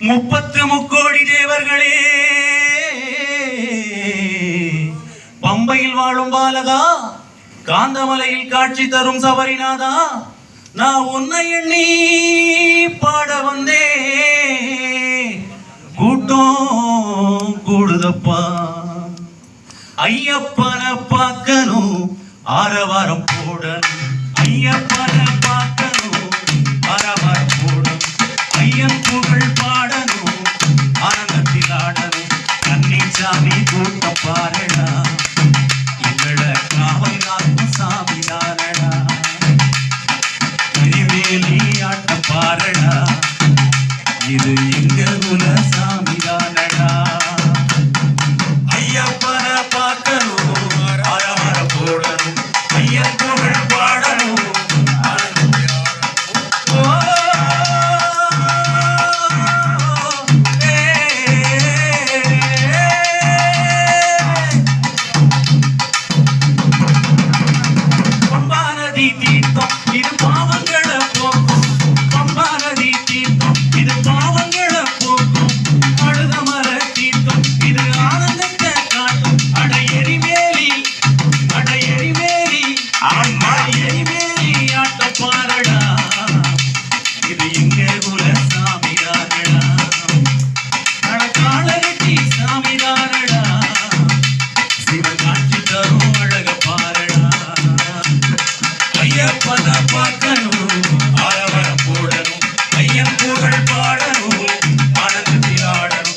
முக்கோடி தேவர்களே, பம்பையில் வாழும் பாலகா, காந்தமலையில் காட்சி தரும் சபரிநாதா, நான் உன்னை எண்ணி பாட வந்தே. கூட்டம் கூடுதப்பா, ஐயப்பனை பார்க்கணும், ஆரவாரம் போடணும். ஐயப்பனை பார்க்கணும், ஆரவாரம் போடணும். ஐயன் புகழ் பாடணும், ஆனந்தத்தில் ஆடணும். கன்னிச்சாமி கூட்டம் பாருடா, எங்களை காவல் காக்கும் சாமி தானடா. திருவேலி ஆட்டம் பாருடா, இது எங்க குல சாமி தானடா. ஐயப்பனை பார்க்கணும், ஆரவாரம் போடணும். ஐயன் புகழ் பாடணும். இது பாவங்களை போக்கும், பம்பா நதி தீர்த்தம், இது பாவங்களை போக்கும். அழுத மர தீர்த்தம், இது ஆனந்தத்தை காட்டும். அட எரிமேலி, அட எரிமேலி, எரிமேலி ஆட்ட பாரடா, இது எங்க குல சாமி தானடா. அட காலகட்டி சாமி தானடா, சிவன் காட்சி தரும் அழக பாரடா. ஐயப்பனை பார்க்கணும், ஆரவாரம் போடணும். ஐயன் புகழ் பாடணும், ஆனந்தத்தில் ஆடணும்.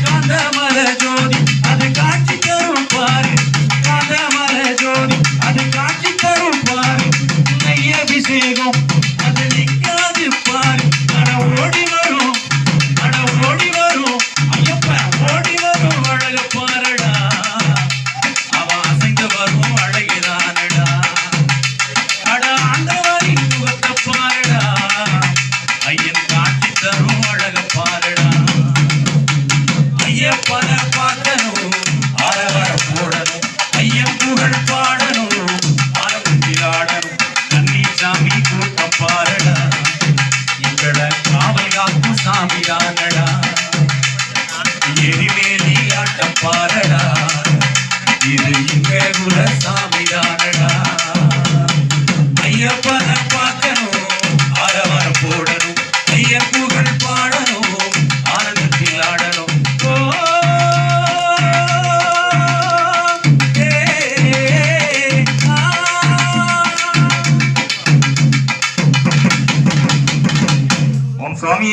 காந்தமர ஜோதி அது காட்சி தரும் பாரு, காந்தமர ஜோதி அது காட்சி தரும் பாரு. நெய் அபிஷேகம் அது நிற்காது பாரு. அட ஓடி வரும், அட ஓடி வரும். ஐயப்ப ஓடி வரும் அழக பாரடா, அவன் அசைந்து வரும் அழகுதானடா. அட ஆண்டவரின் முகத்தை பாரடா, ஐயன் காட்சி தரும் அழக பாரடா. ஐயப்பனை பார்க்கணும், ஆரவாரம் போடணும். ஐயன் புகழ் பாடணும், ஆனந்தத்தில் ஆடணும். கன்னிச்சாமி கூட்டம் பாரடா, எங்களை காவல் காக்கும் சாமி தானடா. எரிமேலி ஆட்டம் பாரடா, இது எங்க குல சாமி தானடா. ஐயப்பனை பார்க்கணும், ஆரவாரம் போடணும். ஐயன் புகழ் பாடணும், ஆனந்தத்தில் ஆடணும். ஓம் சுவாமியே.